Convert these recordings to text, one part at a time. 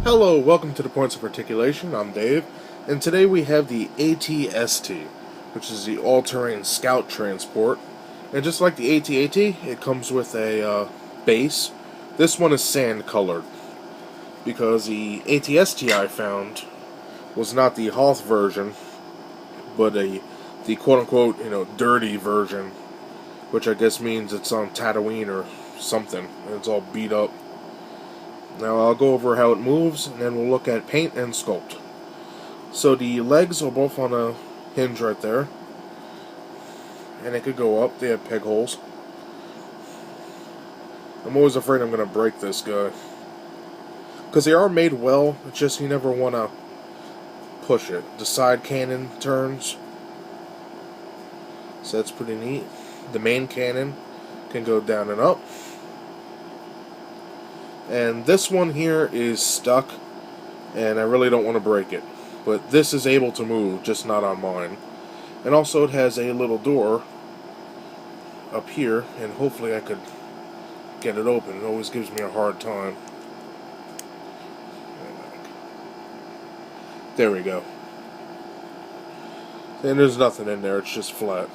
Hello, welcome to the Points of Articulation. I'm Dave, and today we have the AT-ST, which is the All-Terrain Scout Transport. And just like the AT-AT, it comes with a base. This one is sand-colored, because the AT-ST I found was not the Hoth version, but the quote-unquote, dirty version, which I guess means it's on Tatooine or something, and it's all beat up. Now I'll go over how it moves, and then we'll look at paint and sculpt. So the legs are both on a hinge right there, and it could go up. They have peg holes. I'm always afraid I'm going to break this guy, because they are made well, it's just you never want to push it. The side cannon turns, so that's pretty neat. The main cannon can go down and up. And this one here is stuck, and I really don't want to break it. But this is able to move, just not on mine. And also it has a little door up here, and hopefully I could get it open. It always gives me a hard time. There we go. And there's nothing in there, it's just flat.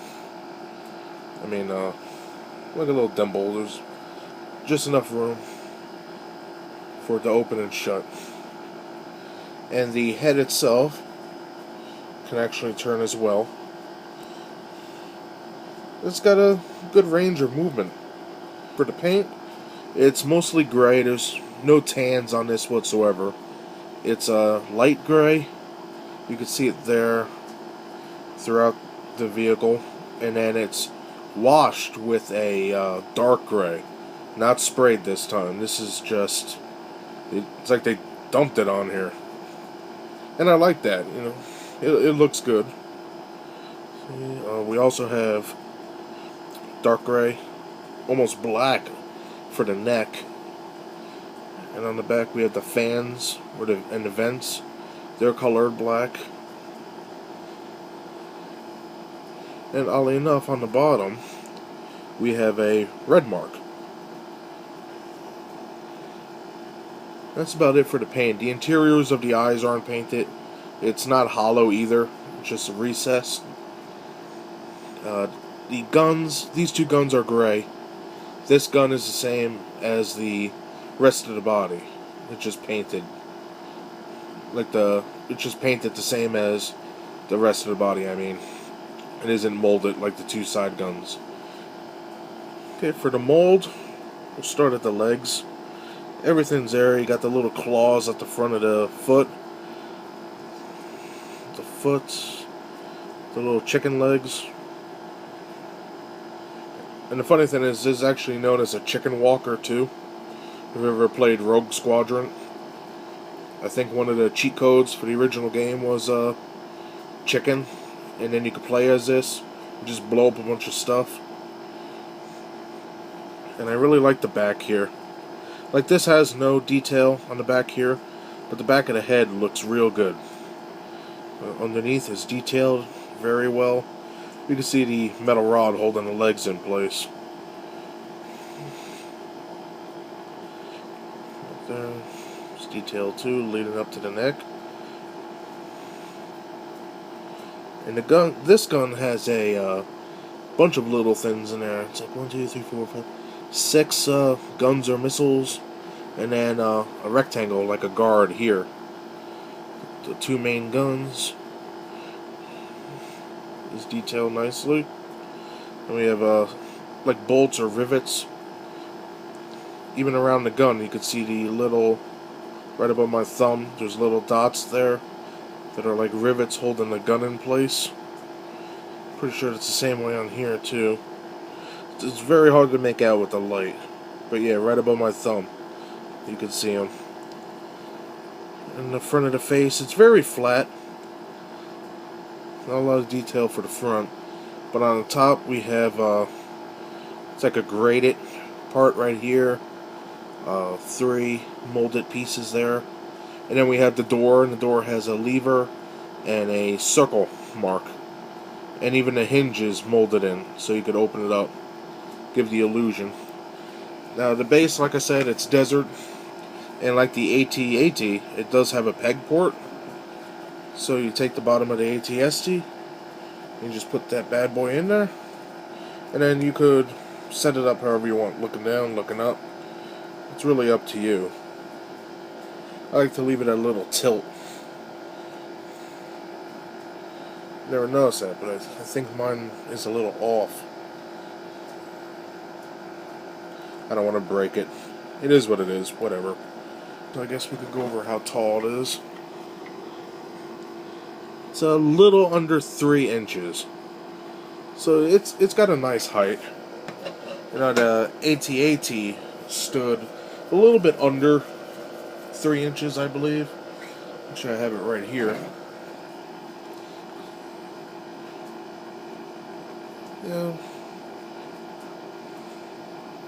I mean, like a little dimple. There's just enough room for it to open and shut. And the head itself can actually turn as well. It's got a good range of movement. For the paint, it's mostly gray. There's no tans on this whatsoever. It's a light gray. You can see it there throughout the vehicle. And then it's washed with a dark gray. Not sprayed this time. This is just... It's like they dumped it on here. And I like that, It looks good. We also have dark gray, almost black for the neck. And on the back we have the fans and the vents. They're colored black. And oddly enough, on the bottom, we have a red mark. That's about it for the paint. The interiors of the eyes aren't painted. It's not hollow either. It's just recessed. The guns, these two guns are gray. This gun is the same as the rest of the body. It's just painted. It's just painted the same as the rest of the body, I mean. It isn't molded like the two side guns. Okay, for the mold, we'll start at the legs. Everything's there. You got the little claws at the front of the foot. The little chicken legs. And the funny thing is, this is actually known as a chicken walker too. If you've ever played Rogue Squadron, I think one of the cheat codes for the original game was chicken, and then you could play as this and just blow up a bunch of stuff. And I really like the back here. Like, this has no detail on the back here, but the back of the head looks real good. Underneath is detailed very well. You can see the metal rod holding the legs in place. There's detail too, leading up to the neck. And this gun has a bunch of little things in there. It's like 1, 2, 3, 4, 5, 6 guns or missiles, and then a rectangle like a guard here. The two main guns is detailed nicely. And we have like bolts or rivets. Even around the gun, you can see the little, right above my thumb, there's little dots there that are like rivets holding the gun in place. Pretty sure it's the same way on here too. It's very hard to make out with the light, but yeah, right above my thumb you can see them. In the front of the face, it's very flat, not a lot of detail for the front, but on the top we have it's like a graded part right here, 3 molded pieces there, and then we have the door, and the door has a lever and a circle mark, and even the hinges molded in so you could open it up, give the illusion. Now the base, like I said, it's desert. And like the AT-AT, it does have a peg port. So you take the bottom of the AT-ST, you just put that bad boy in there, and then you could set it up however you want, looking down, looking up. It's really up to you. I like to leave it at a little tilt. Never noticed that, but I think mine is a little off. I don't want to break it. It is what it is, whatever. So I guess we could go over how tall it is. It's a little under 3 inches. So it's got a nice height. You know, the AT-AT stood a little bit under 3 inches, I believe. Actually, I have it right here.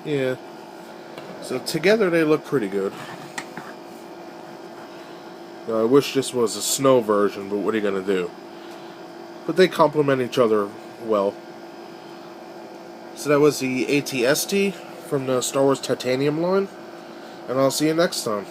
Yeah. So together they look pretty good. I wish this was a snow version, but what are you going to do? But they complement each other well. So that was the AT-ST from the Star Wars Titanium line, and I'll see you next time.